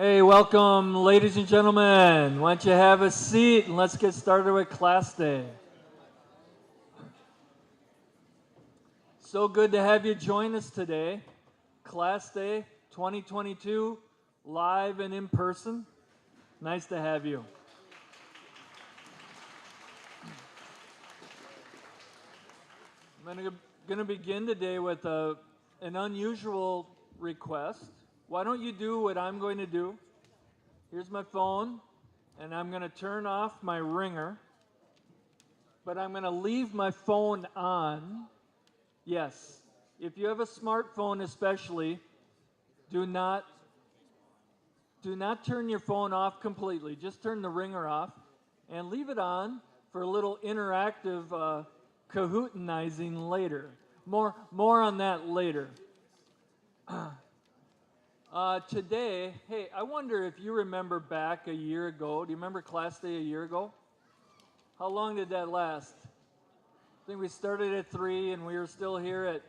Hey, welcome, ladies and gentlemen. Why don't you have a seat and let's get started with class day. So good to have you join us today. Class day 2022, live and in person. Nice to have you. I'm going to begin today with an unusual request. Why don't you do what I'm going to do? Here's my phone, and I'm going to turn off my ringer, but I'm going to leave my phone on. Yes, if you have a smartphone especially, do not turn your phone off completely. Just turn the ringer off and leave it on for a little interactive Kahootinizing later. More on that later. Today, hey, I wonder if you remember back a year ago. Do you remember class day a year ago? How long did that last? I think we started at 3 and we were still here at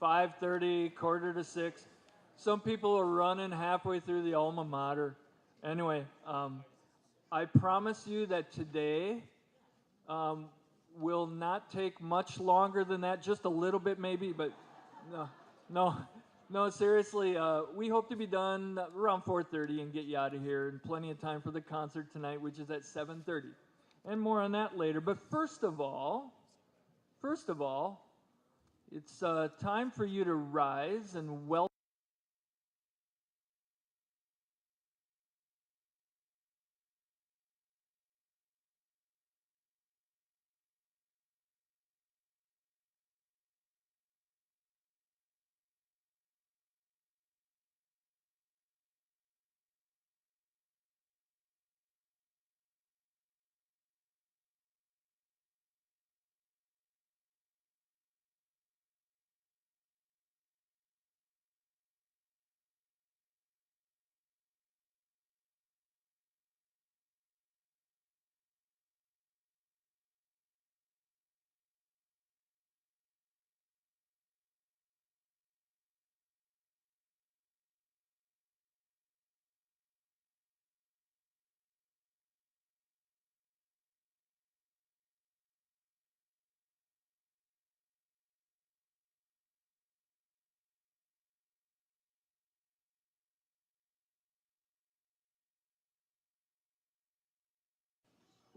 5:30, 5:45. Some people are running halfway through the alma mater. Anyway, I promise you that today will not take much longer than that, just a little bit maybe, but no, seriously, we hope to be done around 4:30 and get you out of here, and plenty of time for the concert tonight, which is at 7:30. And more on that later. But first of all, it's time for you to rise and welcome.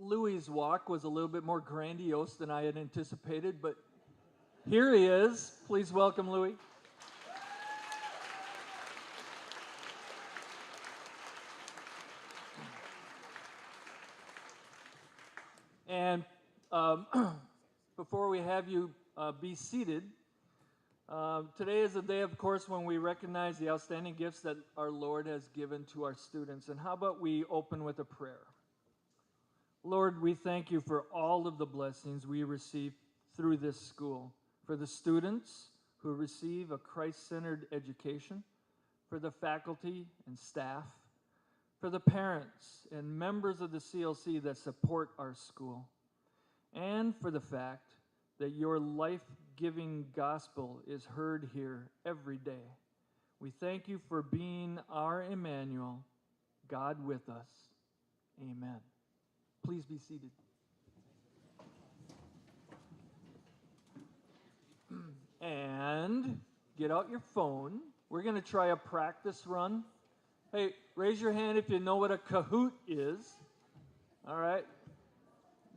Louis' walk was a little bit more grandiose than I had anticipated, but here he is. Please welcome Louis. And before we have you be seated, today is a day, of course, when we recognize the outstanding gifts that our Lord has given to our students. And how about we open with a prayer? Lord, we thank you for all of the blessings we receive through this school, for the students who receive a Christ-centered education, for the faculty and staff, for the parents and members of the CLC that support our school, and for the fact that your life-giving gospel is heard here every day. We thank you for being our Emmanuel, God with us. Amen. Please be seated. And get out your phone. We're going to try a practice run. Hey, raise your hand if you know what a Kahoot is. All right?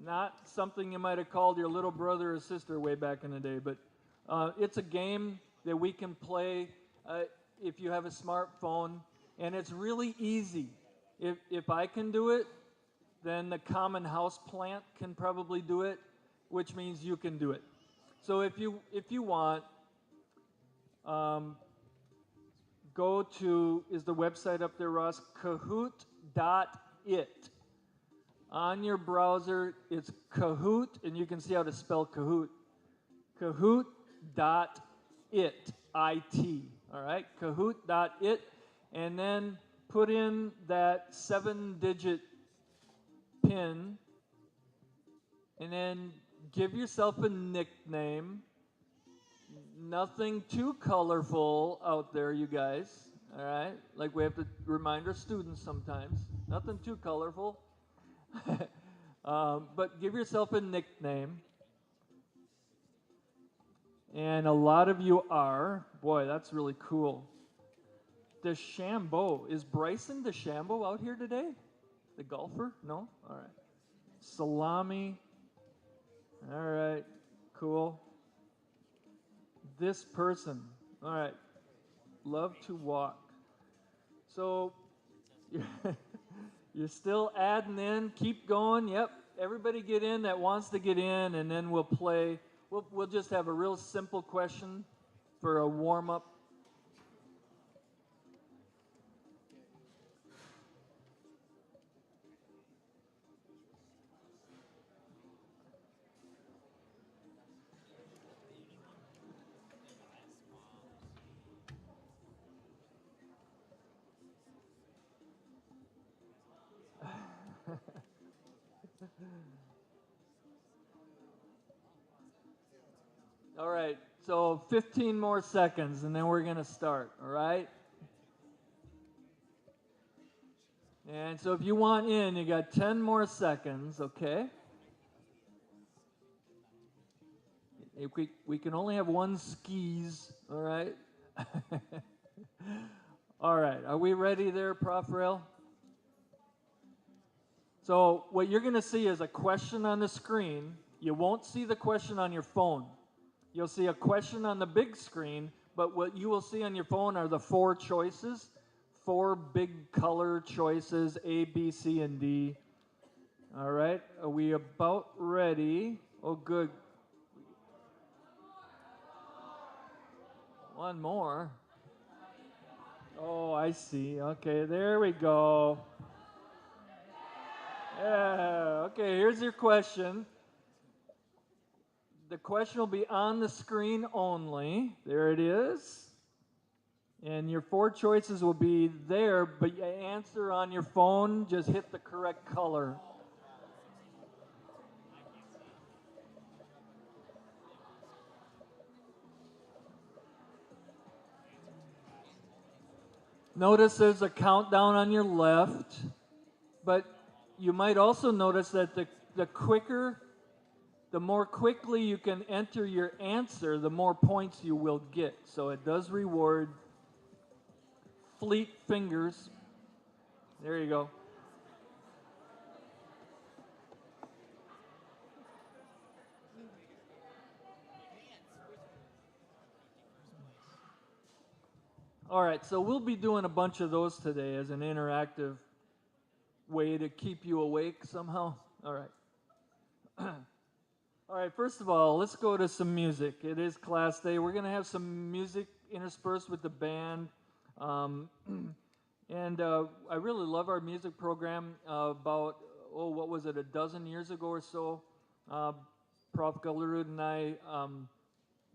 Not something you might have called your little brother or sister way back in the day, but it's a game that we can play if you have a smartphone, and it's really easy. If I can do it, then the common house plant can probably do it, which means you can do it. So if you want, go to, is the website up there, Ross? Kahoot.it. On your browser, it's Kahoot, and you can see how to spell Kahoot. Kahoot.it, I-T, all right? Kahoot.it, and then put in that 7-digit PIN, and then give yourself a nickname. Nothing too colorful out there, you guys, All right, like we have to remind our students sometimes. Nothing too colorful. But give yourself a nickname. And a lot of you are. Boy, that's really cool. DeChambeau. Is Bryson DeChambeau out here today? The golfer? No? All right. Salami. All right. Cool. This person. All right. Love to walk. So you're still adding in. Keep going. Yep. Everybody get in that wants to get in, and then we'll play. We'll just have a real simple question for a warm-up. All right, so 15 more seconds, and then we're going to start, all right? And so if you want in, you got 10 more seconds, okay? If we can only have one skis, all right? All right, are we ready there, Prof. Rail? So what you're going to see is a question on the screen. You won't see the question on your phone. You'll see a question on the big screen, but what you will see on your phone are the 4 choices, 4 big color choices, A, B, C, and D. All right, are we about ready? Oh, good. One more. Oh, I see. Okay, there we go. Yeah, okay, here's your question. The question will be on the screen only. There it is. And your 4 choices will be there, but you answer on your phone, just hit the correct color. Notice there's a countdown on your left, but you might also notice that the more quickly you can enter your answer, the more points you will get. So it does reward fleet fingers. There you go. All right, so we'll be doing a bunch of those today as an interactive way to keep you awake somehow. All right. All right, first of all, let's go to some music. It is class day. We're going to have some music interspersed with the band. I really love our music program. What was it, a dozen years ago or so, Prof. Gullerud and I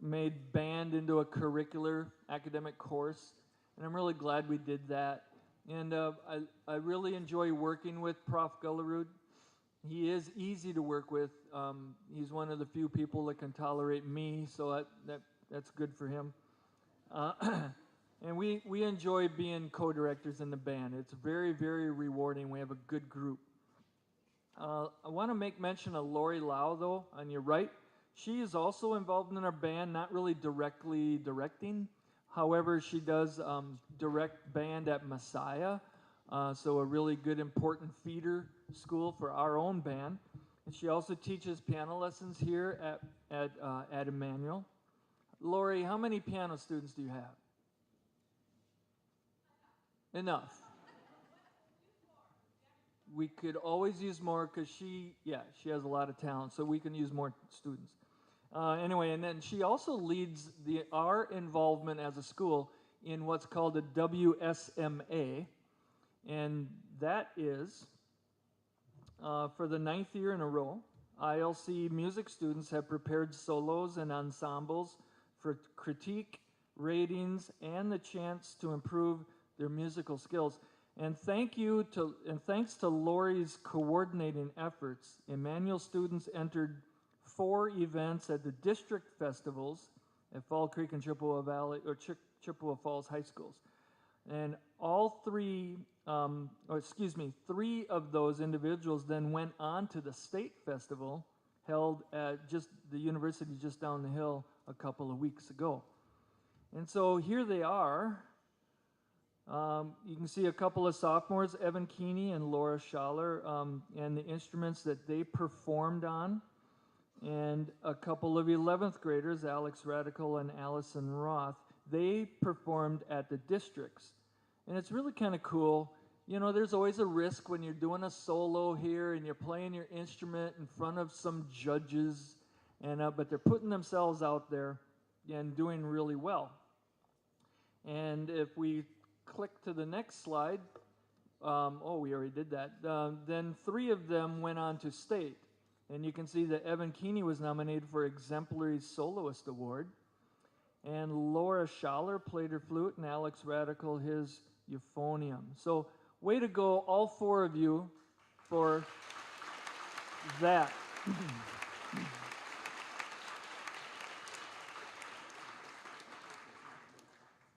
made band into a curricular academic course, and I'm really glad we did that. And I really enjoy working with Prof. Gullerud. He is easy to work with. He's one of the few people that can tolerate me, so that's good for him. And we enjoy being co-directors in the band. It's very, very rewarding. We have a good group. I want to make mention of Lori Lau, though, on your right. She is also involved in our band, not really directly directing. However, she does direct band at Messiah, so a really good, important feeder school for our own band. And she also teaches piano lessons here at Emmanuel. Lori, how many piano students do you have? Enough. We could always use more because she has a lot of talent, so we can use more students. Anyway, and then she also leads our involvement as a school in what's called a WSMA, and that is, for the 9th year in a row, ILC music students have prepared solos and ensembles for critique, ratings, and the chance to improve their musical skills. And thanks to Lori's coordinating efforts, Emmanuel students entered 4 events at the district festivals at Fall Creek and Chippewa Valley or Chippewa Falls High Schools. And all three, three of those individuals then went on to the state festival held at just the university just down the hill a couple of weeks ago. And so here they are. You can see a couple of sophomores, Evan Keeney and Laura Schaller, and the instruments that they performed on, and a couple of 11th graders, Alex Radical and Allison Roth. They performed at the districts. And it's really kind of cool. You know, there's always a risk when you're doing a solo here and you're playing your instrument in front of some judges, and but they're putting themselves out there and doing really well. And if we click to the next slide, we already did that. Then three of them went on to state. And you can see that Evan Keeney was nominated for Exemplary Soloist Award. And Laura Schaller played her flute, and Alex Radical his euphonium. So way to go, all four of you, for that.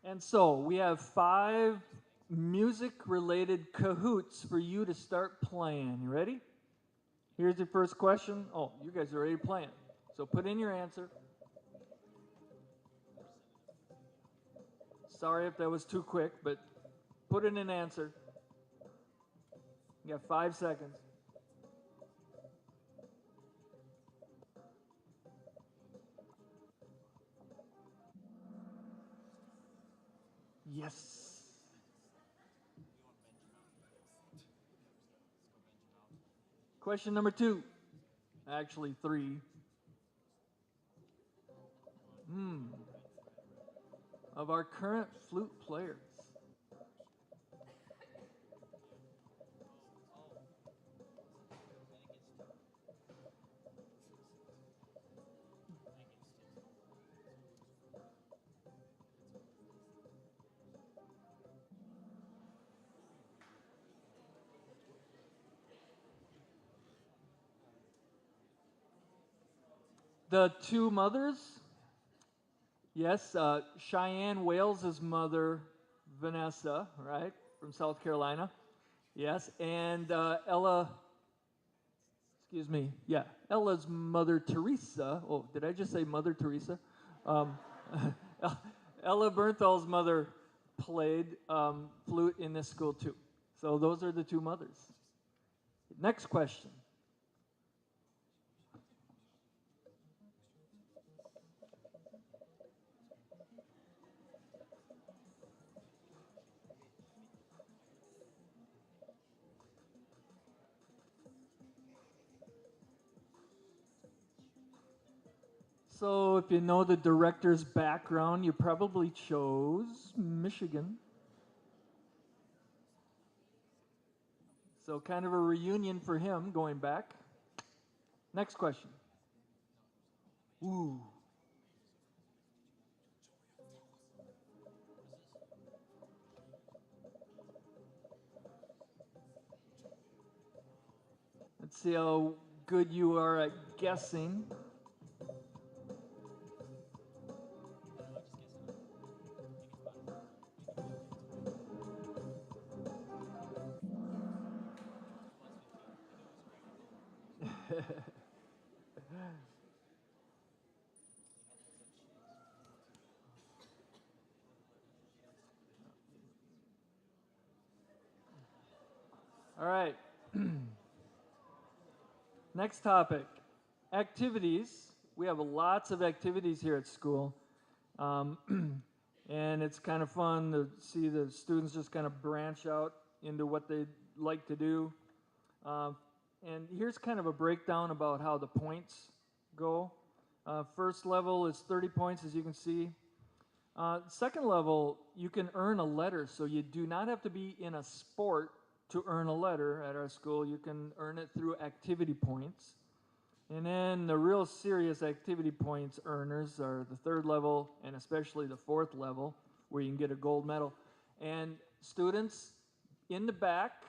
And so we have 5 music-related cahoots for you to start playing. You ready? Here's your first question. Oh, you guys are already playing. So put in your answer. Sorry if that was too quick, but put in an answer. You got 5 seconds. Yes. Question number 2. Actually, 3. Of our current flute players. The 2 mothers, yes, Cheyenne Wales' mother, Vanessa, right, from South Carolina, yes, and Ella's mother, Teresa. Oh, did I just say Mother Teresa? Ella Bernthal's mother played flute in this school too. So those are the 2 mothers. Next question. So if you know the director's background, you probably chose Michigan. So kind of a reunion for him going back. Next question. Ooh. Let's see how good you are at guessing. All right. Next topic, activities. We have lots of activities here at school. And it's kind of fun to see the students just kind of branch out into what they like to do. And here's kind of a breakdown about how the points go. First level is 30 points, as you can see. Second level, you can earn a letter, so you do not have to be in a sport to earn a letter at our school. You can earn it through activity points. And then the real serious activity points earners are the 3rd level and especially the 4th level, where you can get a gold medal. And students, in the back,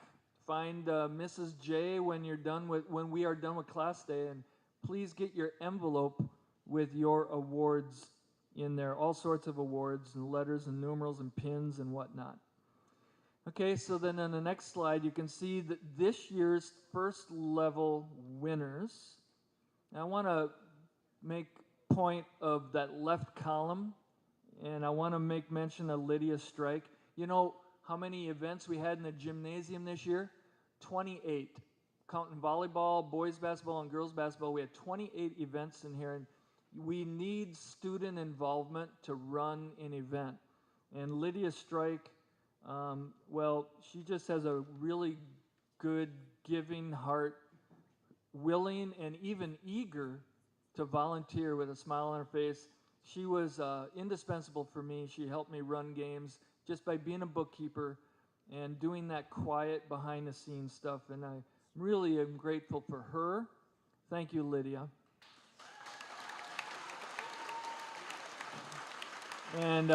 find Mrs. J when we are done with class day, and please get your envelope with your awards in there, all sorts of awards and letters and numerals and pins and whatnot. Okay, so then on the next slide, you can see that this year's first level winners. I want to make point of that left column, and I want to make mention of Lydia Strike. You know how many events we had in the gymnasium this year? 28. Counting volleyball, boys basketball, and girls basketball, we had 28 events in here, and we need student involvement to run an event. And Lydia Strike, well, she just has a really good, giving heart, willing and even eager to volunteer with a smile on her face. She was indispensable for me. She helped me run games just by being a bookkeeper and doing that quiet behind the scenes stuff. And I really am grateful for her. Thank you, Lydia. And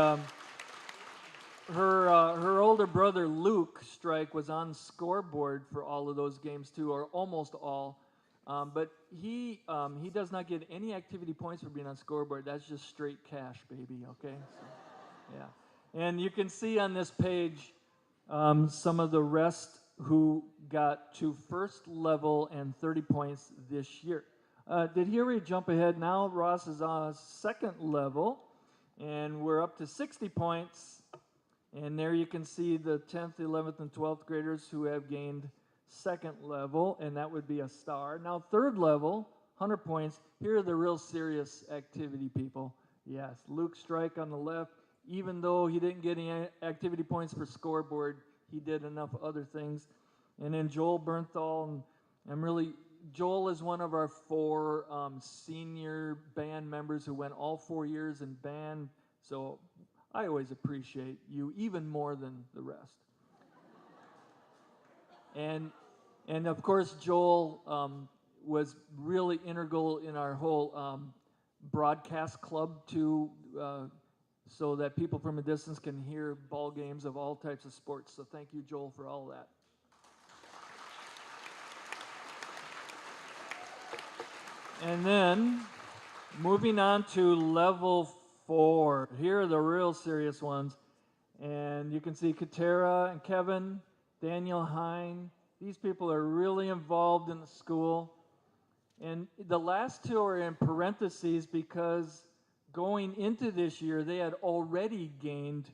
her older brother Luke Strike was on scoreboard for all of those games too, or almost all. But he does not get any activity points for being on scoreboard. That's just straight cash, baby. Okay. So, yeah. And you can see on this page some of the rest who got to first level and 30 points this year. Did he already jump ahead? Now Ross is on second level, and we're up to 60 points. And there you can see the 10th, 11th, and 12th graders who have gained second level, and that would be a star. Now third level, 100 points. Here are the real serious activity people. Yes, Luke Strike on the left. Even though he didn't get any activity points for scoreboard, he did enough other things. And then Joel Bernthal, and Joel is one of our 4 senior band members who went all 4 years in band. So I always appreciate you even more than the rest. And of course, Joel was really integral in our whole broadcast club too, so that people from a distance can hear ball games of all types of sports. So thank you, Joel, for all that. And then, moving on to level 4. Here are the real serious ones. And you can see Katera and Kevin, Daniel Hine. These people are really involved in the school. And the last 2 are in parentheses because going into this year, they had already gained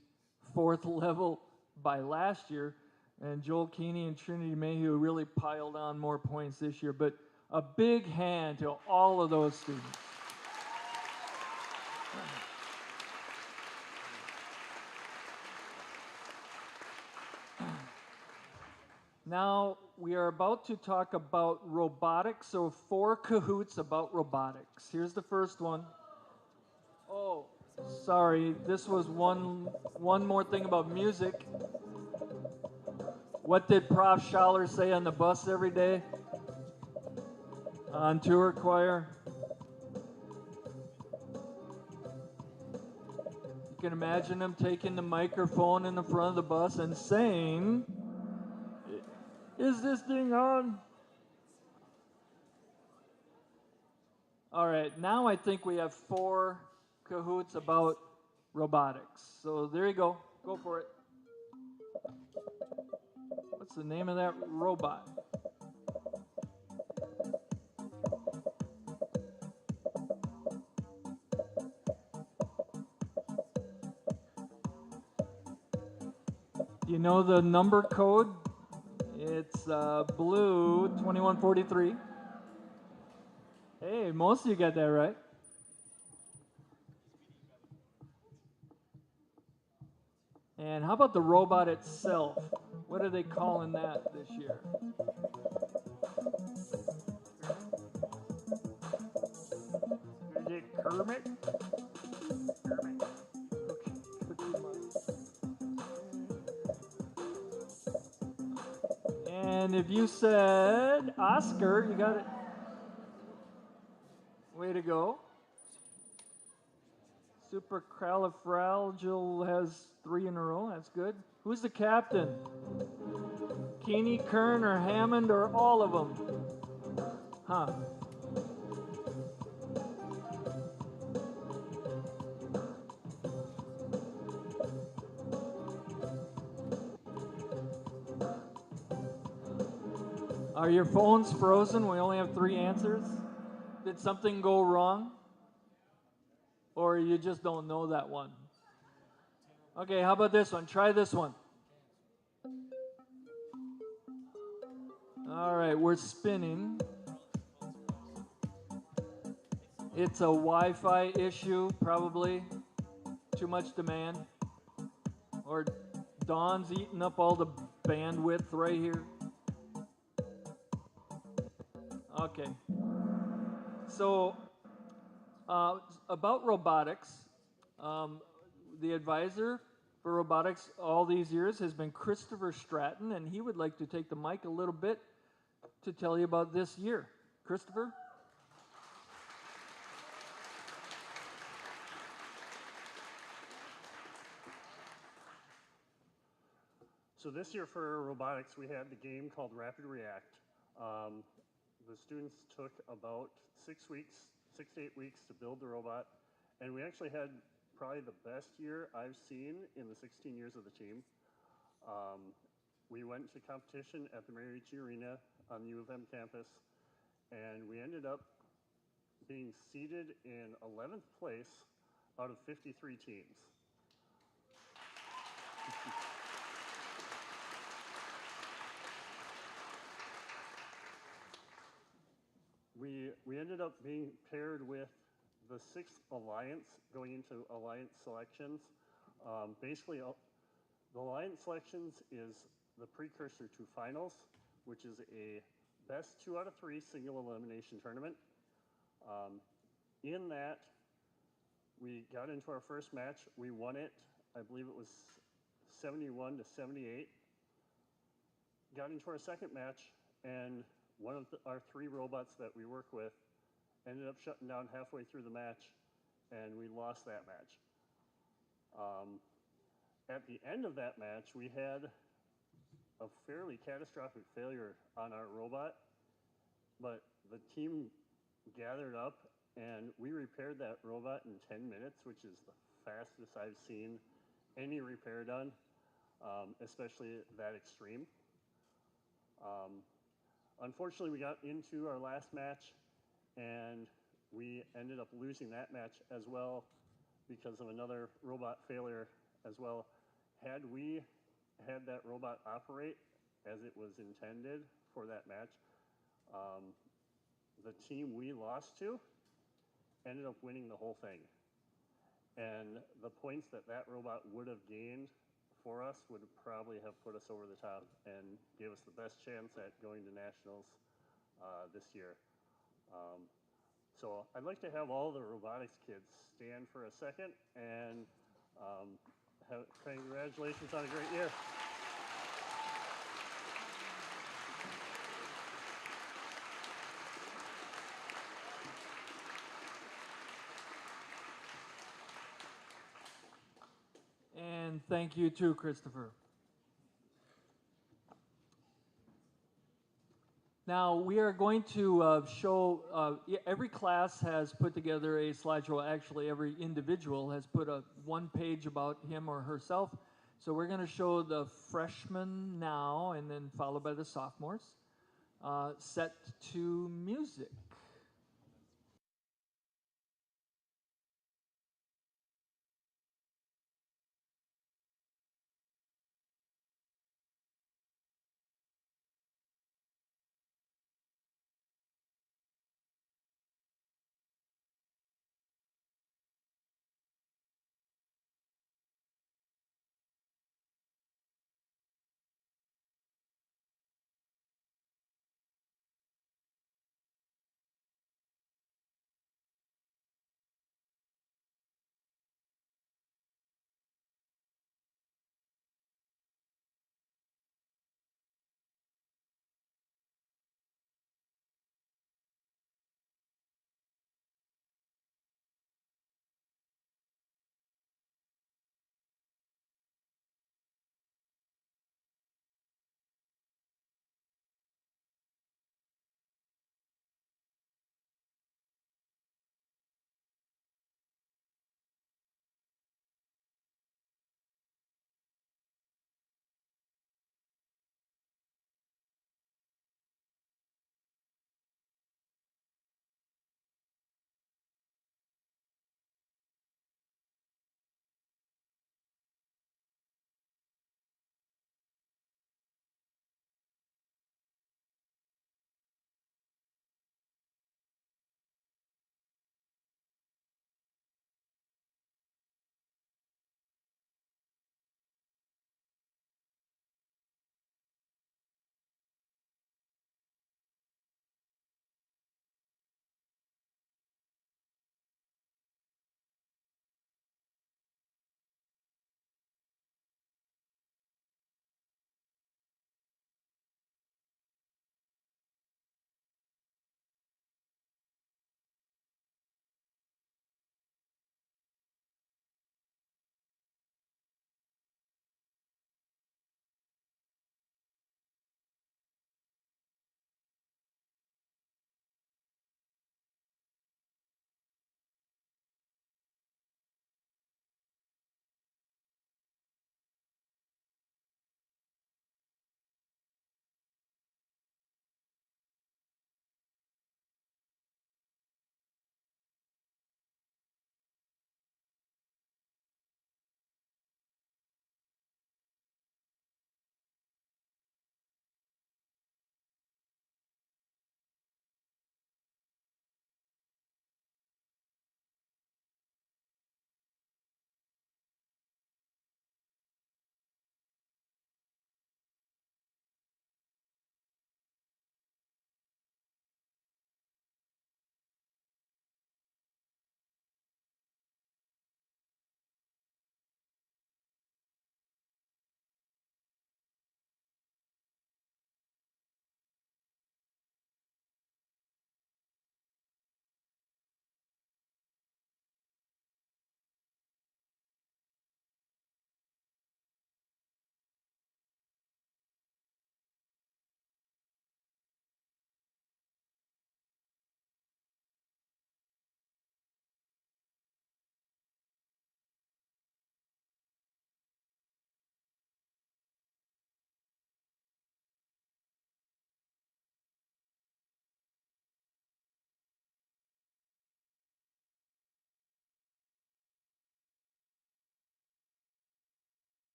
4th level by last year. And Joel Keeney and Trinity Mayhew really piled on more points this year. But a big hand to all of those students. Now, we are about to talk about robotics, so 4 cahoots about robotics. Here's the first one. Oh, sorry, this was one more thing about music. What did Prof. Schaller say on the bus every day? On tour choir? You can imagine him taking the microphone in the front of the bus and saying, "Is this thing on?" All right, now I think we have 4 cahoots about robotics. So there you go. Go for it. What's the name of that robot? You know the number code? It's blue 2143. Hey, most of you got that right. And how about the robot itself? What are they calling that this year? Is it Kermit? Kermit. And if you said Oscar, you got it. Way to go. Supercalifragilistic has 3 in a row. That's good. Who's the captain? Keeney, Kern, or Hammond, or all of them? Huh. Are your phones frozen? We only have 3 answers. Did something go wrong? Or you just don't know that one? Okay, how about this one? Try this one. All right, we're spinning. It's a Wi-Fi issue, probably. Too much demand. Or Dawn's eating up all the bandwidth right here. Okay. So, about robotics, um, the advisor for robotics all these years has been Christopher Stratton, and he would like to take the mic a little bit to tell you about this year. Christopher? So this year for robotics, we had the game called Rapid React. The students took about 6 weeks, 6 to 8 weeks to build the robot, and we actually had probably the best year I've seen in the 16 years of the team. We went to competition at the Mariucci Arena on the U of M campus, and we ended up being seated in 11th place out of 53 teams. We ended up being paired with the 6th Alliance going into Alliance selections. Basically, the Alliance selections is the precursor to finals, which is a best 2 out of 3 single elimination tournament. In that, we got into our first match. We won it. I believe it was 71 to 78. Got into our second match, and one of our 3 robots that we work with ended up shutting down halfway through the match, and we lost that match. At the end of that match, we had a fairly catastrophic failure on our robot, but the team gathered up, and we repaired that robot in 10 minutes, which is the fastest I've seen any repair done, especially that extreme. Unfortunately, we got into our last match, and we ended up losing that match as well because of another robot failure as well. Had we had that robot operate as it was intended for that match, the team we lost to ended up winning the whole thing. And the points that that robot would have gained for us would probably have put us over the top and gave us the best chance at going to nationals this year. So I'd like to have all the robotics kids stand for a second and congratulations on a great year. And thank you too, Christopher. Now we are going to show, every class has put together a slideshow. Actually, every individual has put a 1 page about him or herself. So we're going to show the freshmen now and then followed by the sophomores. Set to music.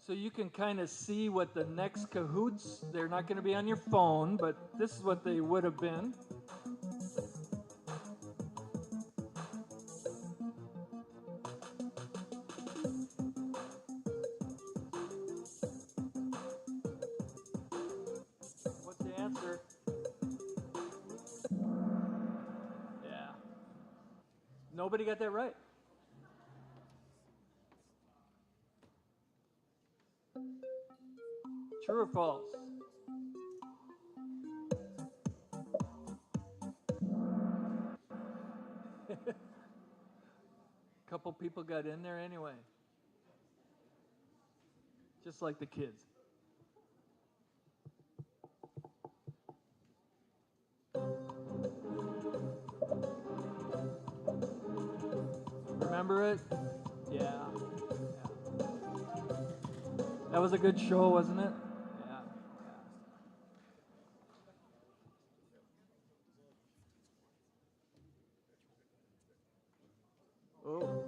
So you can kind of see what the next cahoots, they're not going to be on your phone, but this is what they would have been. What's the answer? Yeah. Nobody got that right. True or false? Couple people got in there anyway. Just like the kids. Remember it? Yeah. That was a good show, wasn't it? Yeah. Oh.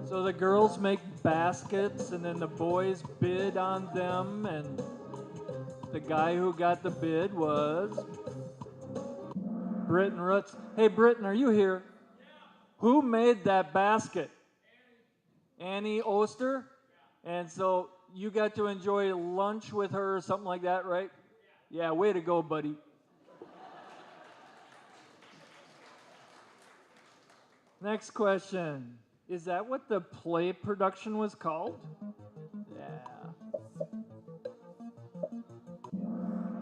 So the girls make baskets, and then the boys bid on them, and the guy who got the bid was Britton Rutz. Hey, Britton, are you here? Yeah. Who made that basket? Annie Oster? Yeah. And so you got to enjoy lunch with her or something like that, right? Yeah, way to go, buddy. Next question. Is that what the play production was called? Yeah.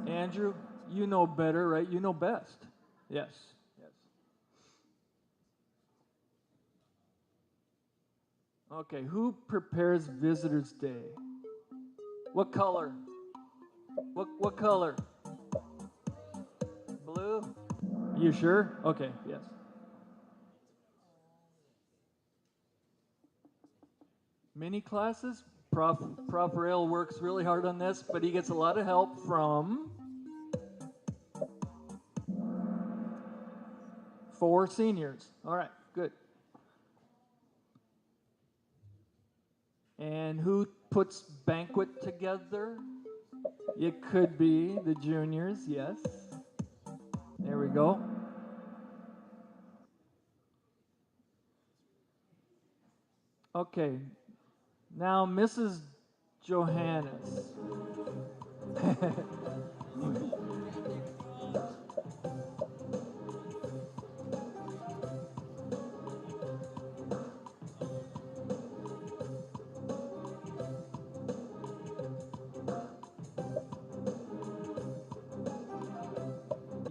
Andrew, you know better, right? You know best. Yes. Yes. Okay, who prepares Visitors Day? What color? What color? Blue? You sure? Okay, yes. Mini classes? Prof Rail works really hard on this, but he gets a lot of help from 4 seniors. All right, good. And who puts banquet together? It could be the juniors, yes. There we go. Okay, now Mrs. Johannes.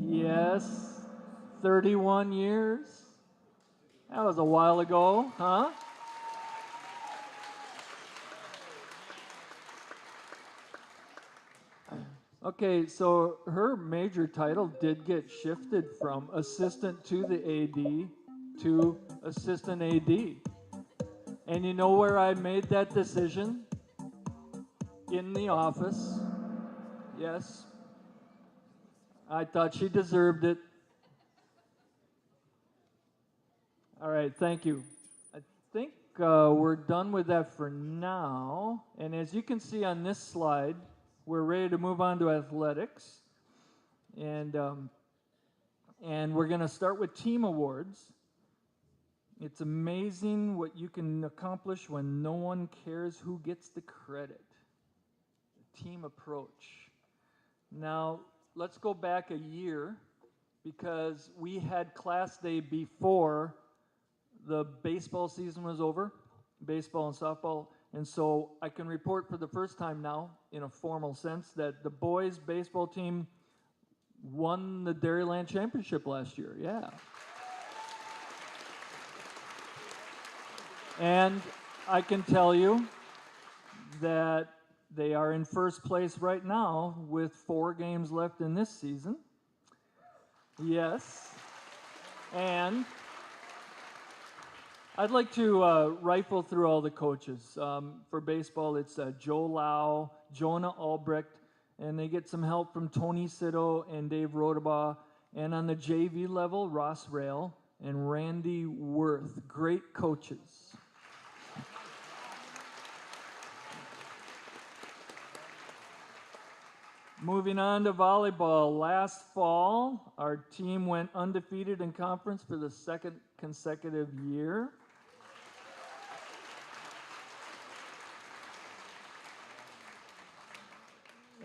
Yes, 31 years. That was a while ago, huh? Okay, so her major title did get shifted from assistant to the AD to assistant AD. And you know where I made that decision? In the office. Yes. I thought she deserved it. All right, thank you. I think we're done with that for now. And as you can see on this slide, we're ready to move on to athletics. And we're going to start with team awards. It's amazing what you can accomplish when no one cares who gets the credit. The team approach. Now, let's go back a year because we had class day before the baseball season was over, baseball and softball. And so I can report for the first time now, in a formal sense, that the boys' baseball team won the Dairyland Championship last year. Yeah. And I can tell you that they are in first place right now with 4 games left in this season. Yes. And I'd like to rifle through all the coaches. For baseball, it's Joe Lau, Jonah Albrecht, and they get some help from Tony Cito and Dave Rodabaugh. And on the JV level, Ross Rail and Randy Worth. Great coaches. Moving on to volleyball. Last fall, our team went undefeated in conference for the second consecutive year.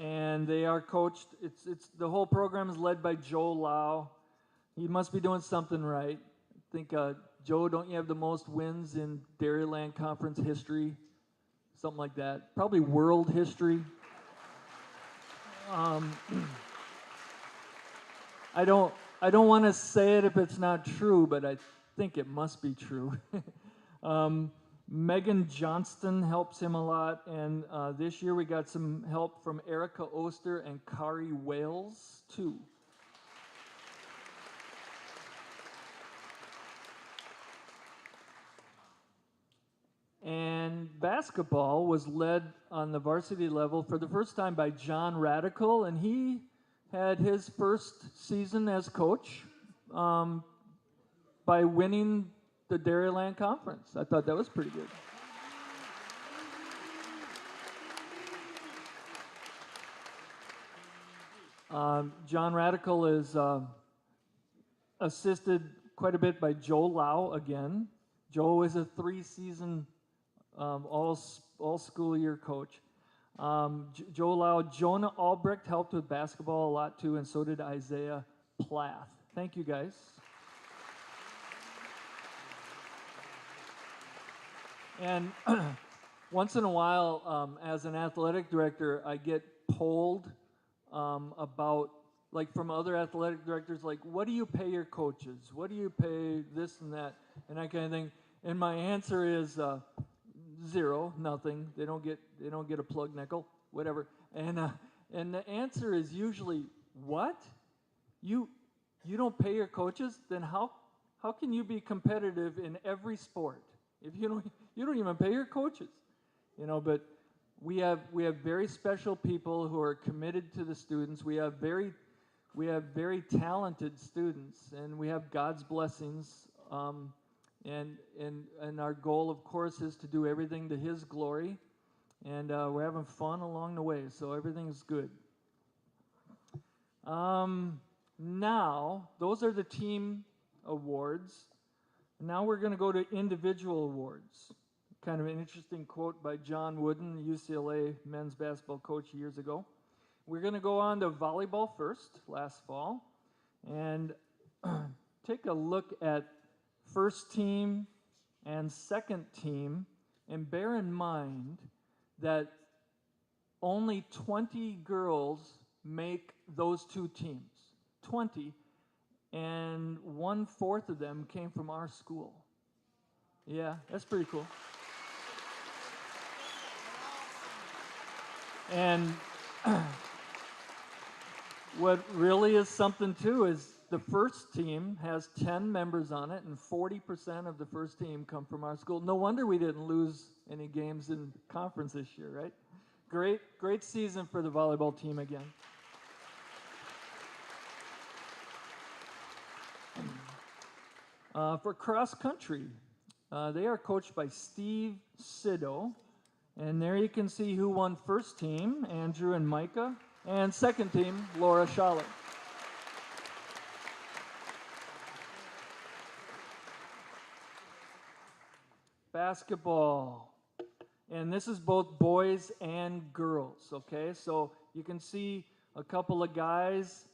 And they are coached, it's the whole program is led by Joe Lau. He must be doing something right. I think, Joe, don't you have the most wins in Dairyland Conference history? Something like that. Probably world history. I don't want to say it if it's not true, but I think it must be true. Megan Johnston helps him a lot, and this year we got some help from Erica Oster and Kari Wales, too. And basketball was led on the varsity level for the first time by John Radical, and he had his first season as coach by winning the Dairyland Conference. I thought that was pretty good. John Radical is assisted quite a bit by Joe Lau again. Joe is a 3-season all school year coach. Joe Lau, Jonah Albrecht helped with basketball a lot too, and so did Isaiah Plath. Thank you, guys. And once in a while, as an athletic director, I get polled about, like, from other athletic directors, like, what do you pay your coaches? What do you pay this and that? And that kind of thing. And my answer is zero, nothing. They don't get a plug nickel, whatever. And the answer is usually, what? You don't pay your coaches? Then how can you be competitive in every sport if you don't even pay your coaches? But we have very special people who are committed to the students. We have very talented students, and we have God's blessings. And our goal, of course, is to do everything to His glory, and we're having fun along the way, so everything's good. Now, those are the team awards. Now we're going to go to individual awards. Kind of an interesting quote by John Wooden, UCLA men's basketball coach years ago. We're going to go on to volleyball first, last fall, and take a look at first team and second team, and bear in mind that only 20 girls make those two teams. 20, and 1/4 of them came from our school. Yeah, that's pretty cool. And what really is something too is the first team has 10 members on it, and 40% of the first team come from our school. No wonder we didn't lose any games in conference this year, right? Great season for the volleyball team again. For cross country, they are coached by Steve Cito, and there you can see who won first team, Andrew and Micah, and second team, Laura Schaller. Basketball, and this is both boys and girls, okay? So you can see a couple of guys,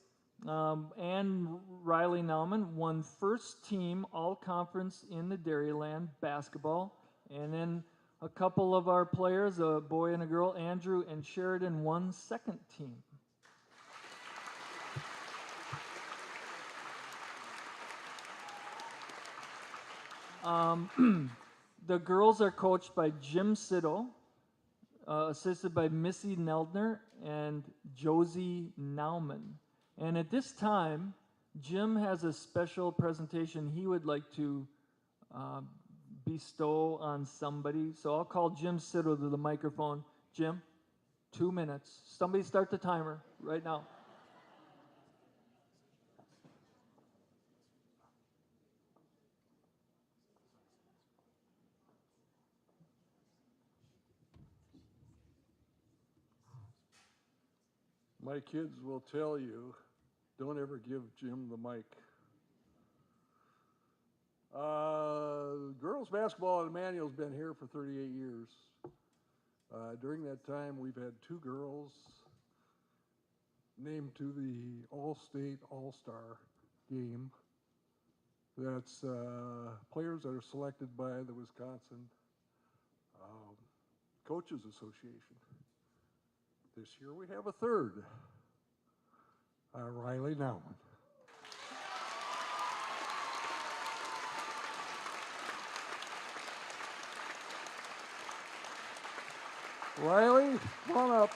and Riley Nauman won first team all-conference in the Dairyland basketball, and then a couple of our players, a boy and a girl, Andrew and Sheridan, won second team. The girls are coached by Jim Cito, assisted by Missy Neldner and Josie Nauman. And at this time, Jim has a special presentation he would like to bestow on somebody. So I'll call Jim Cito to the microphone. Jim, 2 minutes. Somebody start the timer right now. My kids will tell you, don't ever give Jim the mic. Girls basketball at Emmanuel's been here for 38 years. During that time, we've had 2 girls named to the All-State All-Star game. That's players that are selected by the Wisconsin Coaches Association. This year we have a 3rd, Riley Nauman. Riley, come on up.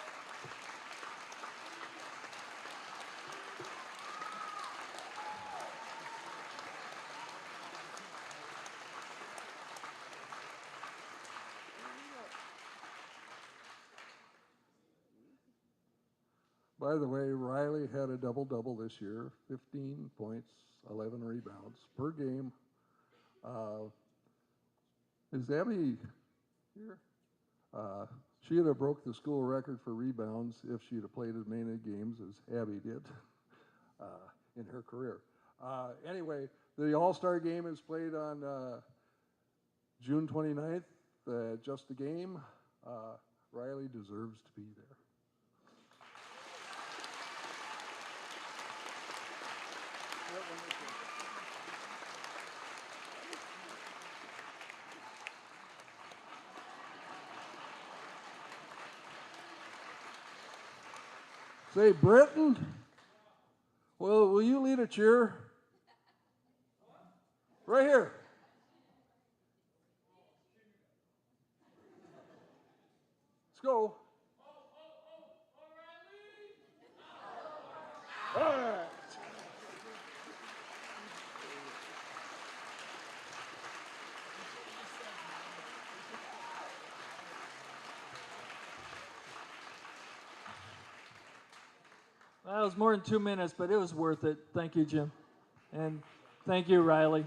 By the way, Riley had a double-double this year, 15 points, 11 rebounds per game. Is Abby here? She'd have broke the school record for rebounds if she'd have played as many games as Abby did in her career. Anyway, the All-Star game is played on June 29th, just a game. Riley deserves to be there. Say, Britton, will you lead a cheer? Right here. Let's go. All right. Well, it was more than 2 minutes, but it was worth it. Thank you, Jim. And thank you, Riley.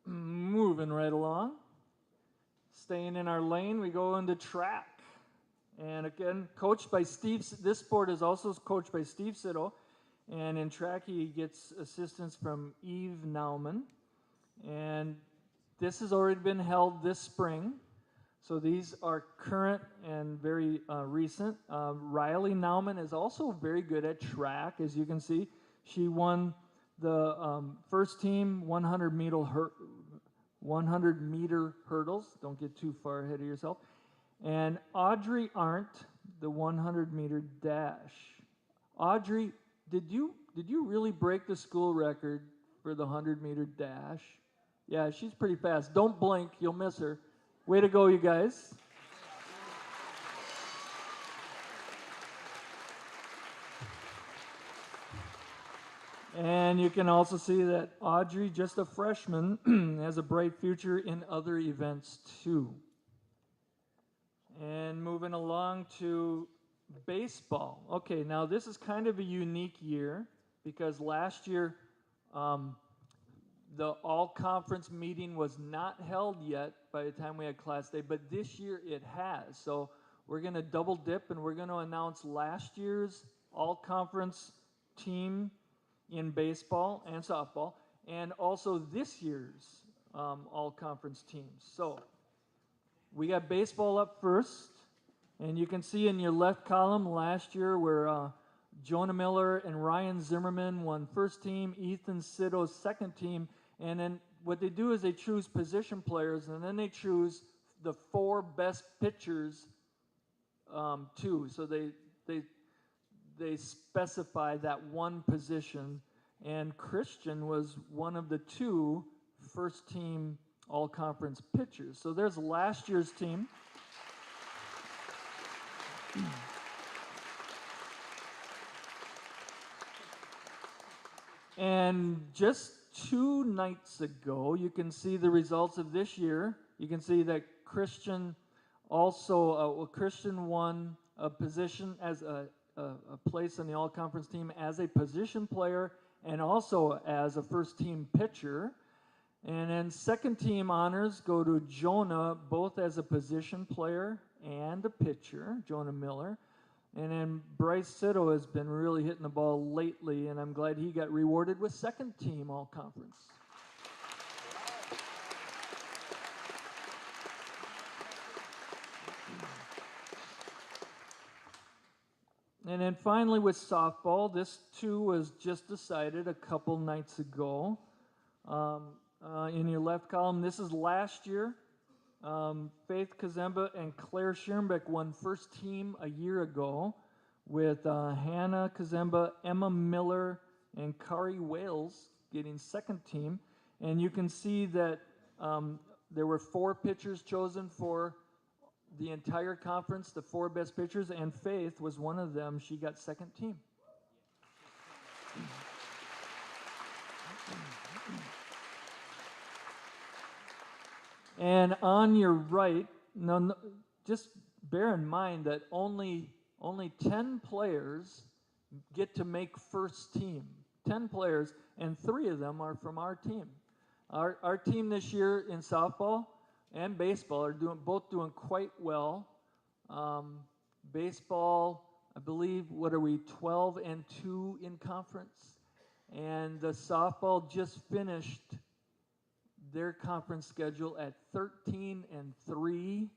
Moving right along. Staying in our lane, we go into track. And again, coached by Steve. This sport is also coached by Steve Cito. And in track, he gets assistance from Eve Nauman. And this has already been held this spring. So these are current and very recent. Riley Nauman is also very good at track, as you can see. She won the first team 100 meter hurdles. Don't get too far ahead of yourself. And Audrey Arndt, the 100 meter dash. Audrey, did you really break the school record for the 100 meter dash? Yeah, she's pretty fast. Don't blink, you'll miss her. Way to go, you guys. And you can also see that Audrey, just a freshman, has a bright future in other events too. And moving along to baseball. Okay, now this is kind of a unique year because last year the all-conference meeting was not held yet by the time we had Class Day, but this year it has. So we're going to double dip and we're going to announce last year's all-conference team in baseball and softball, and also this year's all-conference teams. So we got baseball up first, and you can see in your left column last year where Jonah Miller and Ryan Zimmerman won first team, Ethan Cito's second team, and then what they do is they choose position players, and then they choose the 4 best pitchers too. So they specify that one position, and Christian was one of the 2 first team all-conference pitchers. So there's last year's team. And just 2 nights ago, you can see the results of this year. You can see that Christian also, Christian won a position as a place on the all-conference team as a position player and also as a first-team pitcher. And then second-team honors go to Jonah, both as a position player and a pitcher, Jonah Miller. And then Bryce Cito has been really hitting the ball lately, and I'm glad he got rewarded with second team all conference. And then finally with softball, this too was just decided a couple nights ago. In your left column, this is last year. Faith Kazemba and Claire Schoenbeck won first team a year ago with Hannah Kazemba, Emma Miller, and Kari Wales getting second team. And you can see that there were 4 pitchers chosen for the entire conference, the 4 best pitchers, and Faith was one of them. She got second team. And on your right, no, just bear in mind that only 10 players get to make first team. 10 players, and 3 of them are from our team. Our team this year in softball and baseball are both doing quite well. Baseball, I believe, 12-2 in conference, and the softball just finished their conference schedule at 13-3.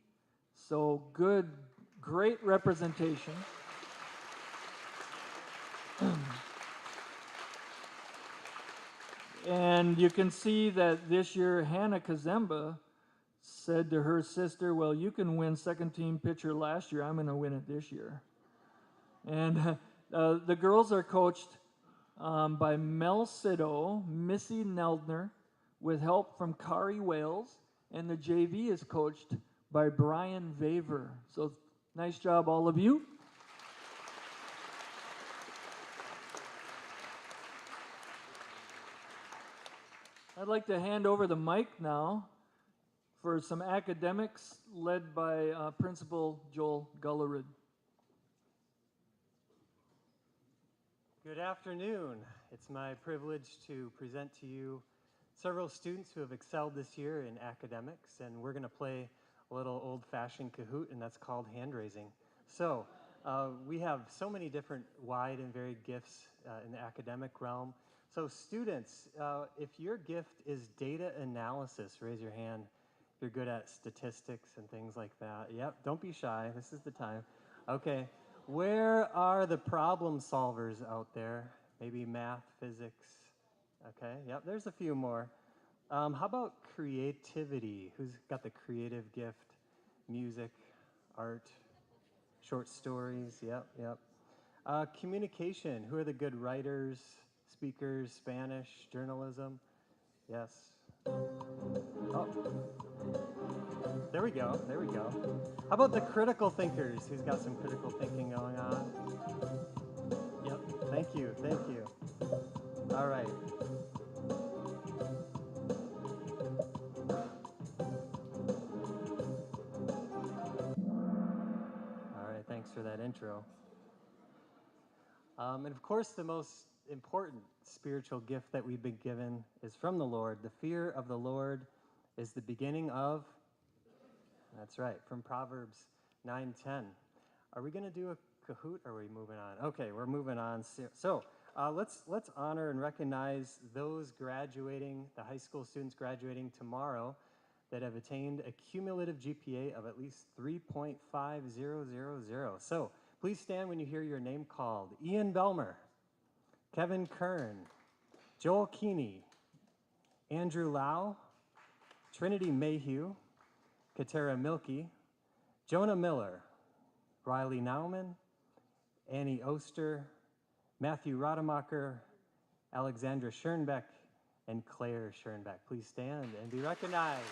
So good, great representation. And you can see that this year Hannah Kazemba said to her sister, well, you can win second team pitcher last year, I'm going to win it this year. And the girls are coached by Mel Cito, Missy Neldner, with help from Kari Wales, and the JV is coached by Brian Vaver. So nice job, all of you. I'd like to hand over the mic now for some academics led by Principal Joel Gullerid. Good afternoon. It's my privilege to present to you several students who have excelled this year in academics, and we're going to play a little old-fashioned Kahoot, and that's called hand raising. So we have so many different wide and varied gifts in the academic realm. So students, if your gift is data analysis, raise your hand. If you're good at statistics and things like that. Yep, don't be shy. This is the time. Okay, where are the problem solvers out there? Maybe math, physics. Okay, yep, there's a few more. How about creativity? Who's got the creative gift? Music, art, short stories, yep. Communication, who are the good writers, speakers, Spanish, journalism? Yes. Oh, there we go. How about the critical thinkers? Who's got some critical thinking going on? Yep, thank you. All right. Thanks for that intro. And of course, the most important spiritual gift that we've been given is from the Lord. The fear of the Lord is the beginning of, that's right, from Proverbs 9:10. Are we going to do a Kahoot, or are we moving on? Okay, we're moving on. So let's honor and recognize those graduating, the high school students graduating tomorrow that have attained a cumulative GPA of at least 3.5000. So please stand when you hear your name called. Ian Belmer, Kevin Kern, Joel Keeney, Andrew Lau, Trinity Mayhew, Katera Milkey, Jonah Miller, Riley Nauman, Annie Oster, Matthew Rademacher, Alexandra Schoenbeck, and Claire Schoenbeck. Please stand and be recognized.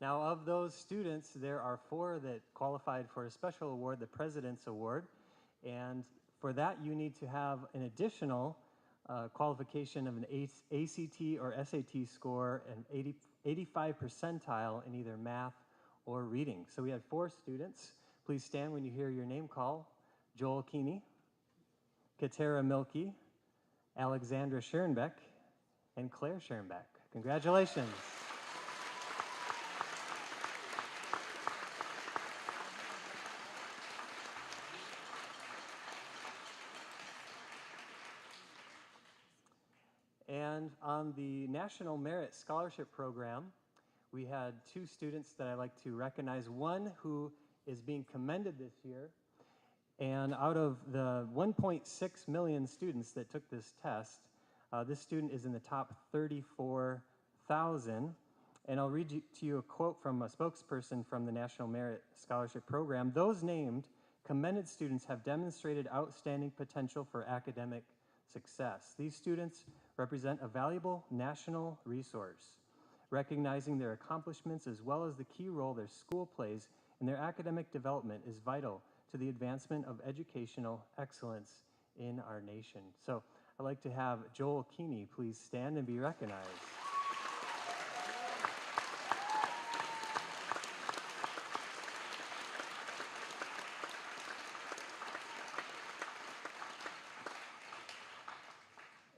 Now, of those students, there are 4 that qualified for a special award, the President's Award. And for that, you need to have an additional qualification of an ACT or SAT score and 85 percentile in either math or reading. So we had 4 students Please stand when you hear your name call. Joel Keeney, Katera Milkey, Alexandra Schoenbeck, and Claire Schoenbeck. Congratulations. And on the National Merit Scholarship Program, we had 2 students that I'd like to recognize. One who is being commended this year, and out of the 1.6 million students that took this test, this student is in the top 34,000. And I'll read to you a quote from a spokesperson from the National Merit Scholarship Program. Those named commended students have demonstrated outstanding potential for academic success. These students represent a valuable national resource. Recognizing their accomplishments as well as the key role their school plays in their academic development is vital to the advancement of educational excellence in our nation. So I'd like to have Joel Keeney please stand and be recognized.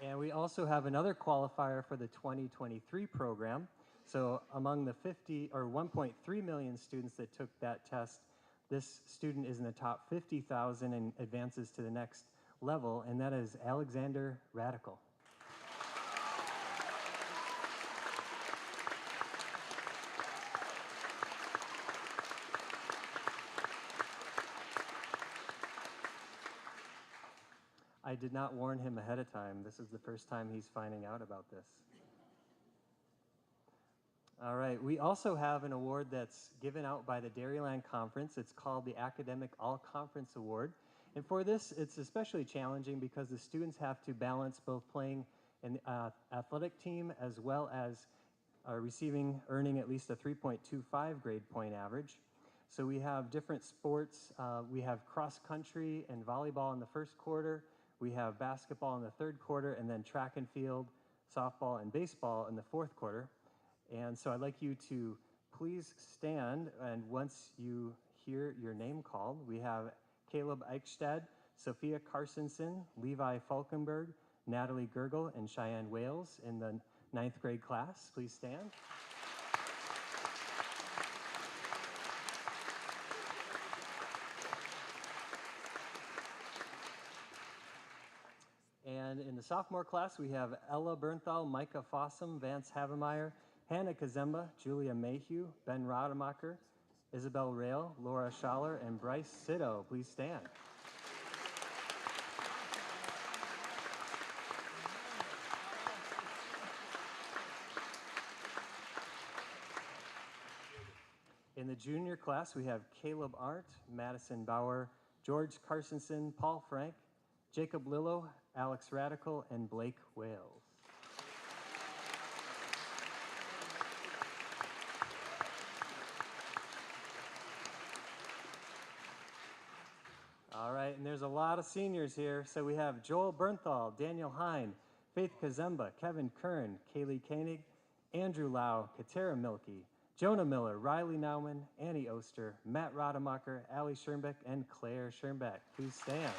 And we also have another qualifier for the 2023 program. So among the 1.3 million students that took that test, this student is in the top 50,000 and advances to the next level, and that is Alexander Radical. I did not warn him ahead of time. This is the first time he's finding out about this. All right, we also have an award that's given out by the Dairyland Conference. It's called the Academic All-Conference Award. And for this, it's especially challenging because the students have to balance both playing an athletic team as well as earning at least a 3.25 grade point average. So we have different sports. We have cross country and volleyball in the first quarter. We have basketball in the third quarter, and then track and field, softball, and baseball in the fourth quarter. And so I'd like you to please stand, and once you hear your name called, we have Caleb Eichstad, Sophia Carsonson, Levi Falkenberg, Natalie Gergel, and Cheyenne Wales in the 9th grade class. Please stand. And in the sophomore class, we have Ella Bernthal, Micah Fossum, Vance Havemeyer, Hannah Kazemba, Julia Mayhew, Ben Rademacher, Isabel Rail, Laura Schaller, and Bryce Cito. Please stand. In the junior class, we have Caleb Arndt, Madison Bauer, George Carsonson, Paul Frank, Jacob Lillo, Alex Radical, and Blake Wales. All right, and there's a lot of seniors here. So we have Joel Bernthal, Daniel Hine, Faith Kazemba, Kevin Kern, Kaylee Koenig, Andrew Lau, Katera Milkey, Jonah Miller, Riley Nauman, Annie Oster, Matt Rademacher, Allie Schoenbeck, and Claire Schoenbeck. Please stand.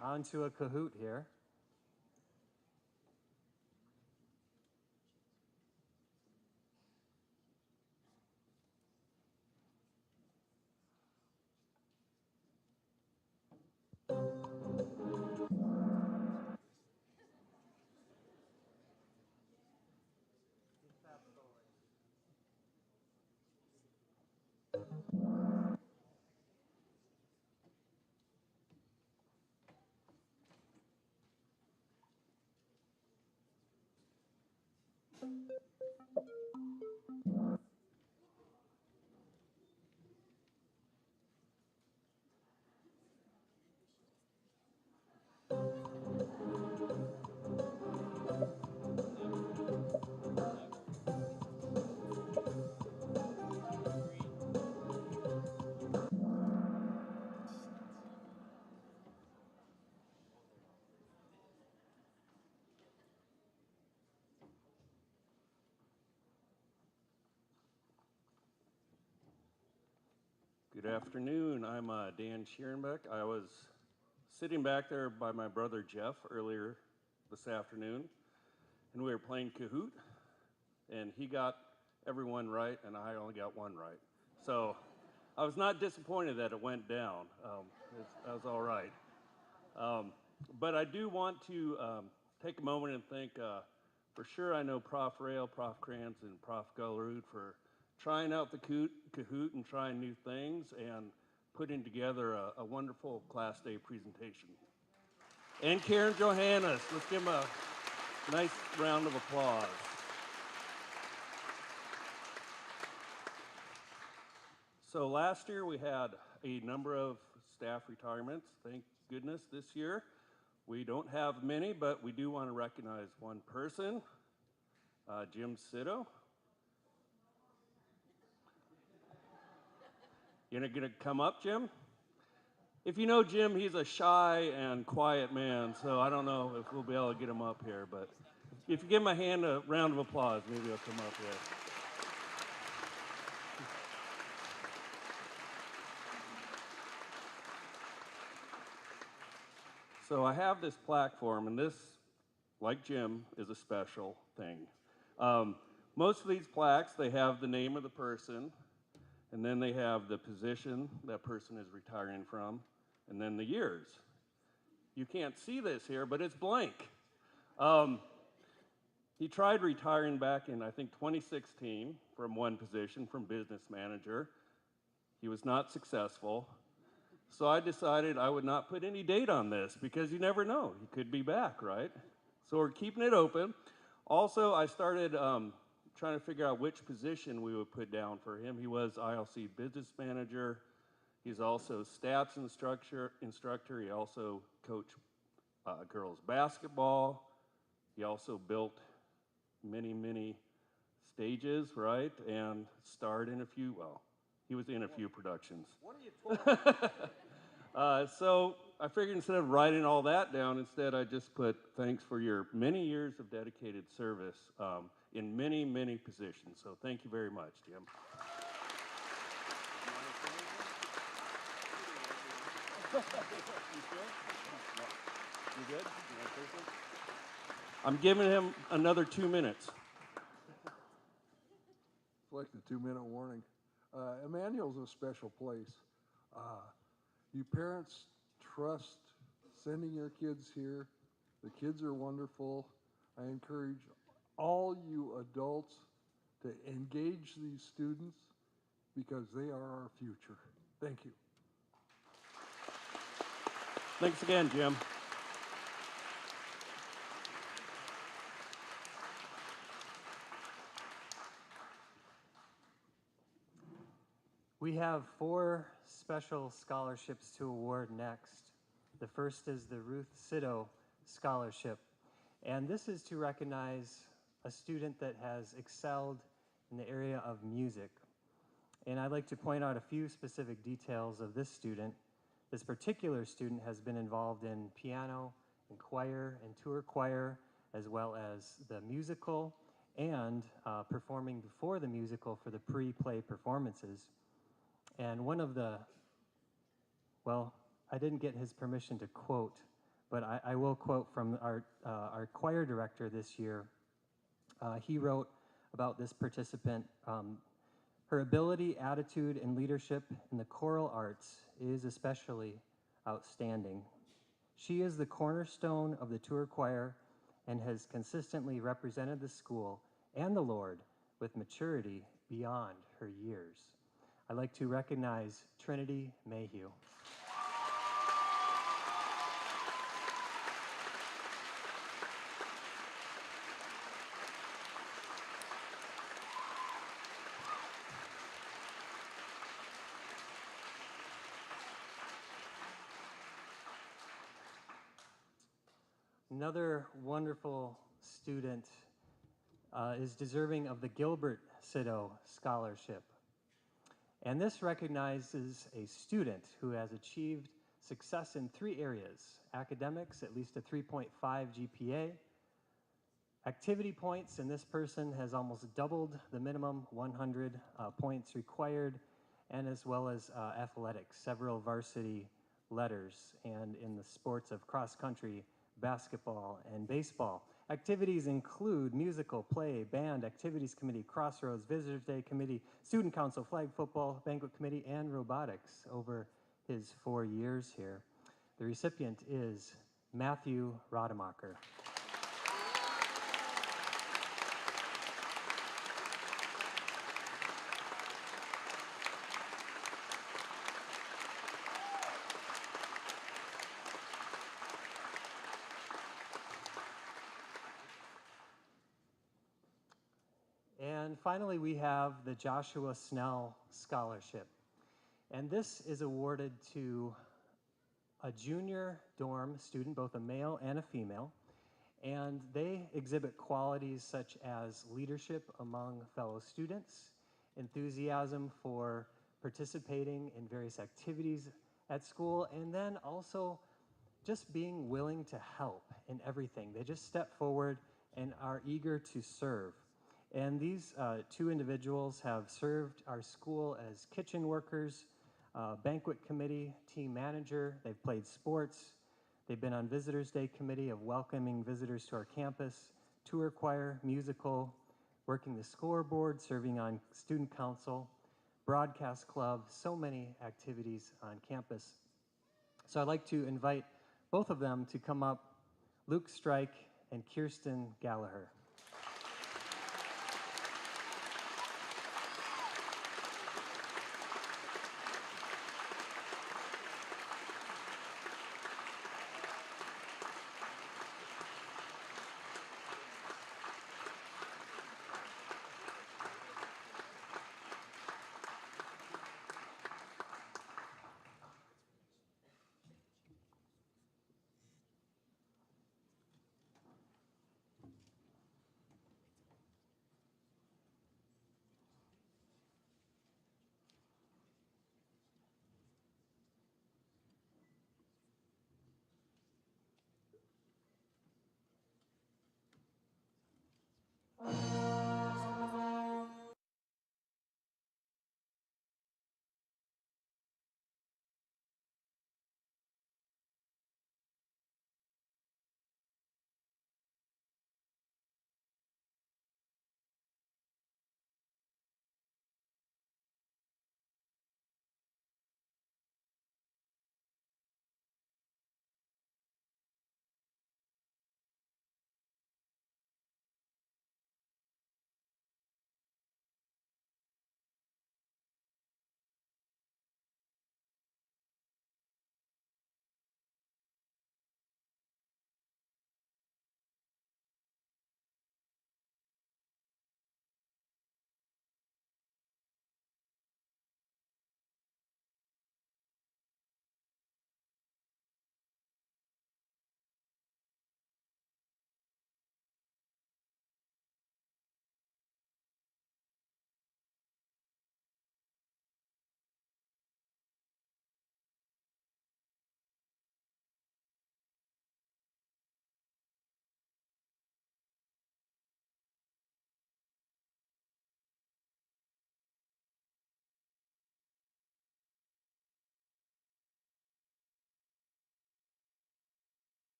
On to a Kahoot here. Good afternoon. I'm Dan Schierenbeck. I was sitting back there by my brother Jeff earlier this afternoon, and we were playing Kahoot, and he got everyone right, and I only got one right. So I was not disappointed that it went down. That was all right. But I do want to take a moment and thank, for sure I know Prof. Rail, Prof. Krantz, and Prof. Gullerud for trying out the Kahoot and trying new things and putting together a wonderful Class Day presentation. And Karen Johannes, let's give them a nice round of applause. So last year we had a number of staff retirements. Thank goodness this year we don't have many, but we do want to recognize one person, Jim Cito. You're gonna come up, Jim? If you know Jim, he's a shy and quiet man, so I don't know if we'll be able to get him up here, but if you give him a round of applause, maybe he'll come up here. So I have this plaque for him, and this, like Jim, is a special thing. Most of these plaques, they have the name of the person, and then they have the position that person is retiring from, and then the years. You can't see this here, but it's blank. He tried retiring back in, I think, 2016 from one position, from business manager. He was not successful. So I decided I would not put any date on this because you never know. He could be back, right? So we're keeping it open. Also, I started trying to figure out which position we would put down for him. He was ILC business manager. He's also stats instructor. He also coached girls basketball. He also built many stages, right? And starred in a few, well, he was in a few productions. What are you talking about? So I figured instead of writing all that down, instead I just put thanks for your many years of dedicated service in many positions. So thank you very much, Jim. You good? I'm giving him another 2 minutes. It's like the 2-minute warning. Emmanuel's a special place. You parents trust sending your kids here. The kids are wonderful. I encourage all you adults to engage these students because they are our future. Thank you. Thanks again, Jim. We have 4 special scholarships to award next. The first is the Ruth Cito Scholarship, and this is to recognize a student that has excelled in the area of music. And I'd like to point out a few specific details of this student. This particular student has been involved in piano and choir and tour choir, as well as the musical and performing before the musical for the pre-play performances. And one of the, well, I didn't get his permission to quote, but I will quote from our choir director this year. He wrote about this participant, her ability, attitude, and leadership in the choral arts is especially outstanding. She is the cornerstone of the tour choir and has consistently represented the school and the Lord with maturity beyond her years. I'd like to recognize Trinity Mayhew. Another wonderful student is deserving of the Gilbert Cito Scholarship. And this recognizes a student who has achieved success in 3 areas: academics, at least a 3.5 GPA, activity points, and this person has almost doubled the minimum 100 points required, and as well as athletics, several varsity letters, and in the sports of cross country, basketball, and baseball. Activities include musical, play, band, activities committee, crossroads, visitors day committee, student council, flag football, banquet committee, and robotics over his 4 years here. The recipient is Matthew Rademacher. And finally, we have the Joshua Snell Scholarship. And this is awarded to a junior dorm student, both a male and a female. And they exhibit qualities such as leadership among fellow students, enthusiasm for participating in various activities at school, and then also just being willing to help in everything. They just step forward and are eager to serve. And these two individuals have served our school as kitchen workers, banquet committee, team manager. They've played sports. They've been on Visitors Day committee of welcoming visitors to our campus, tour choir, musical, working the scoreboard, serving on student council, broadcast club, so many activities on campus. So I'd like to invite both of them to come up, Luke Strike and Kirsten Gallagher.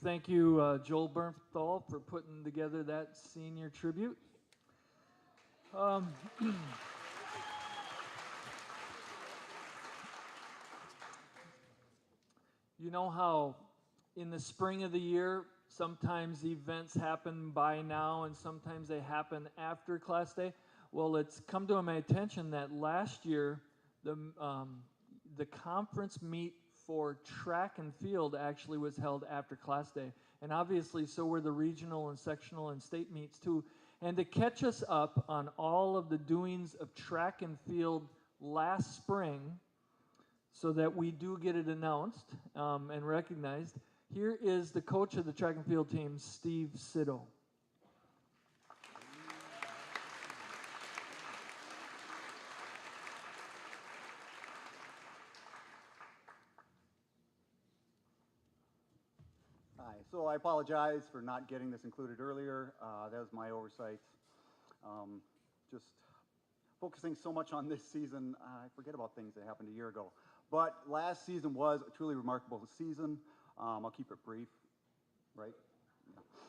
Thank you, Joel Bernthal, for putting together that senior tribute. You know how in the spring of the year, sometimes events happen by now and sometimes they happen after Class Day? Well, it's come to my attention that last year, the conference meet for track and field actually was held after Class Day. And obviously, so were the regional and sectional and state meets too. And to catch us up on all of the doings of track and field last spring, so that we do get it announced and recognized, here is the coach of the track and field team, Steve Cito. Hi, so I apologize for not getting this included earlier. That was my oversight. Just focusing so much on this season, I forget about things that happened a year ago. But last season was a truly remarkable season. I'll keep it brief, right?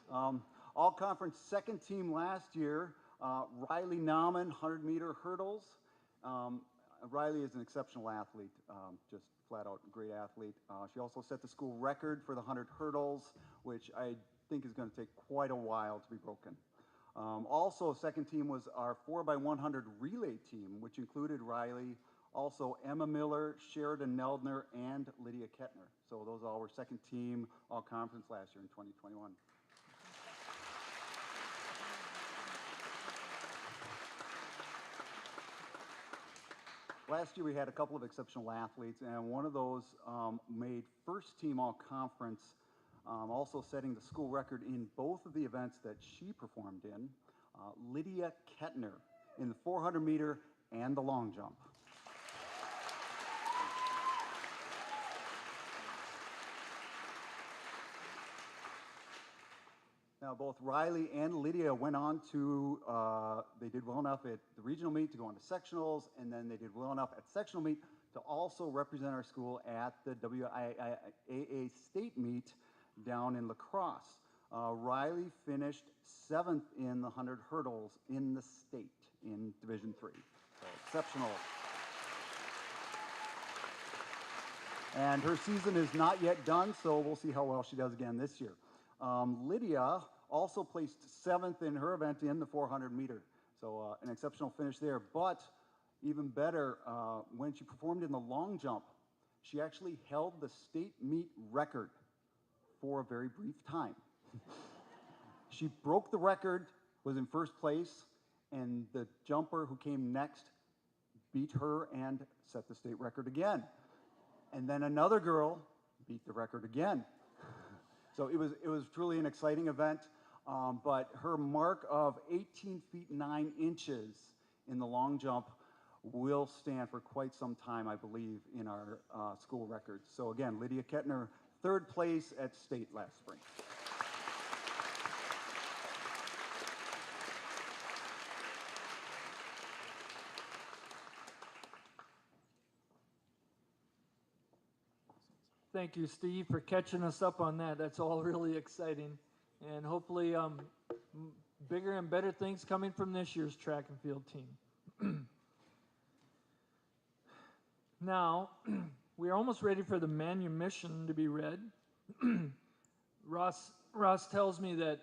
Yeah. All conference second team last year, Riley Nauman, 100-meter hurdles. Riley is an exceptional athlete, just flat out great athlete. She also set the school record for the 100 hurdles, which I think is going to take quite a while to be broken. Also, second team was our 4x100 relay team, which included Riley, also Emma Miller, Sheridan Neldner, and Lydia Kettner. So those all were second team all conference last year in 2021. Last year we had a couple of exceptional athletes, and one of those made first team all conference, also setting the school record in both of the events that she performed in, Lydia Kettner in the 400 meter and the long jump. Now, both Riley and Lydia went on to, they did well enough at the regional meet to go on to sectionals, and then they did well enough at sectional meet to also represent our school at the WIAA state meet down in La Crosse. Riley finished 7th in the 100 hurdles in the state in Division 3. So exceptional. And her season is not yet done, so we'll see how well she does again this year. Lydia also placed 7th in her event in the 400 meter. So an exceptional finish there. But even better, when she performed in the long jump, she actually held the state meet record for a very brief time. She broke the record, was in first place, and the jumper who came next beat her and set the state record again. And then another girl beat the record again. So it was truly an exciting event, but her mark of 18 feet 9 inches in the long jump will stand for quite some time, I believe, in our school records. So again, Lydia Kettner, 3rd place at state last spring. Thank you, Steve, for catching us up on that. That's all really exciting. And hopefully bigger and better things coming from this year's track and field team. Now, we're almost ready for the manumission to be read. Ross tells me that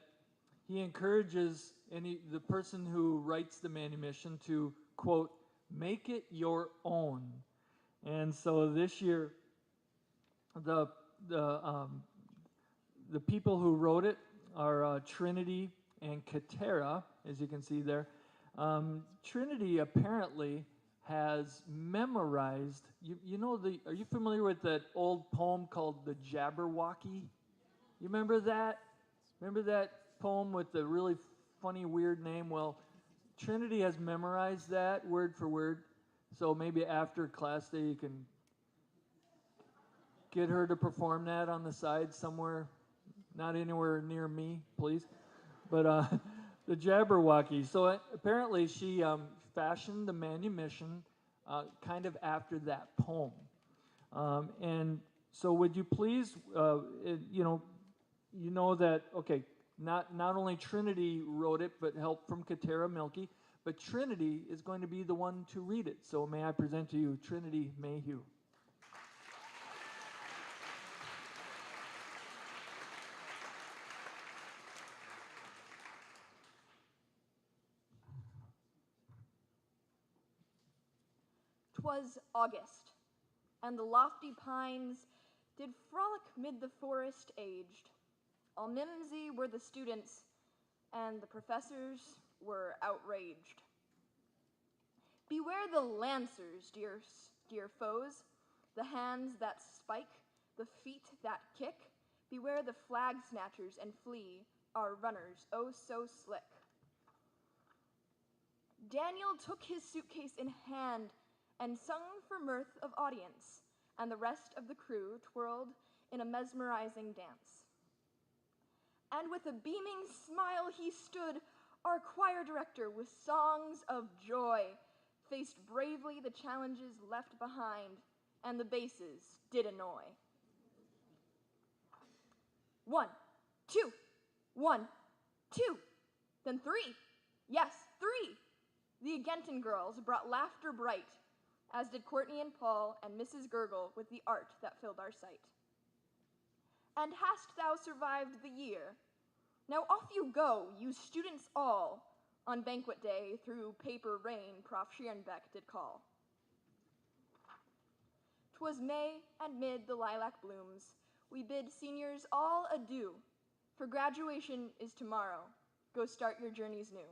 he encourages the person who writes the manumission to, quote, make it your own. And so this year, the people who wrote it are Trinity and Katera, as you can see there. Trinity apparently has memorized, you know, are you familiar with that old poem called the Jabberwocky? You remember that? Remember that poem with the really funny, weird name? Well, Trinity has memorized that word for word. So maybe after class day you can get her to perform that on the side somewhere, not anywhere near me, please. But the Jabberwocky. So apparently she fashioned the manumission kind of after that poem. And so would you please, you know that, okay, not only Trinity wrote it, but help from Katera Milky, but Trinity is going to be the one to read it. So may I present to you Trinity Mayhew. "'Twas August, and the lofty pines did frolic mid the forest aged. All mimsy were the students, and the professors were outraged. Beware the lancers, dear foes, the hands that spike, the feet that kick. Beware the flag snatchers and flee, our runners, oh so slick. Daniel took his suitcase in hand and sung for mirth of audience, and the rest of the crew twirled in a mesmerizing dance. And with a beaming smile he stood, our choir director, with songs of joy, faced bravely the challenges left behind, and the basses did annoy. 1, 2, 1, 2, then 3, yes, 3. The Agenton girls brought laughter bright, as did Courtney and Paul and Mrs. Gurgle with the art that filled our sight. And hast thou survived the year? Now off you go, you students all, on banquet day through paper rain Prof. Schierenbeck did call. 'Twas May, and mid the lilac blooms, we bid seniors all adieu, for graduation is tomorrow. Go start your journeys new.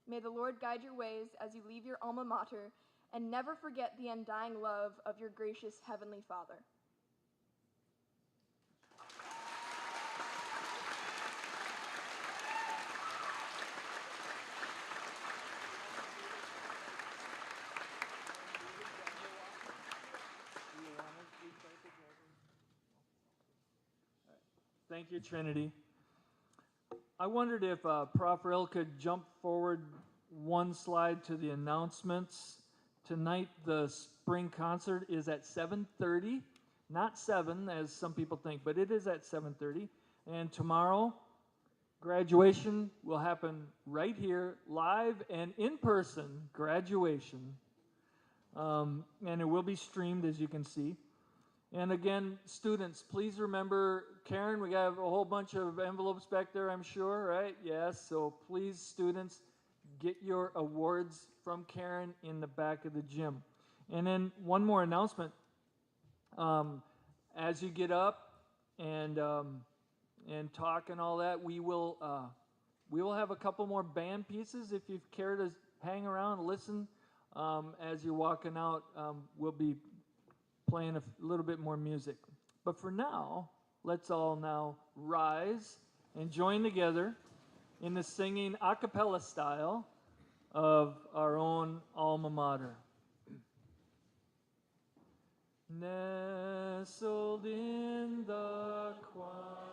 May the Lord guide your ways as you leave your alma mater, and never forget the undying love of your gracious Heavenly Father. Thank you, Trinity. I wondered if Prof. Rill could jump forward one slide to the announcements. Tonight, the spring concert is at 7:30, not 7 as some people think, but it is at 7:30. And tomorrow, graduation will happen right here, live and in person graduation. And it will be streamed, as you can see. And again, students, please remember, Karen, we got a whole bunch of envelopes back there, I'm sure, right? Yes, so please, students, get your awards from Karen in the back of the gym. And then one more announcement. As you get up and talk and all that, we will have a couple more band pieces. If you care to hang around and listen as you're walking out, we'll be playing a little bit more music. But for now, let's all now rise and join together in the singing a cappella style of our own alma mater. Nestled in the quiet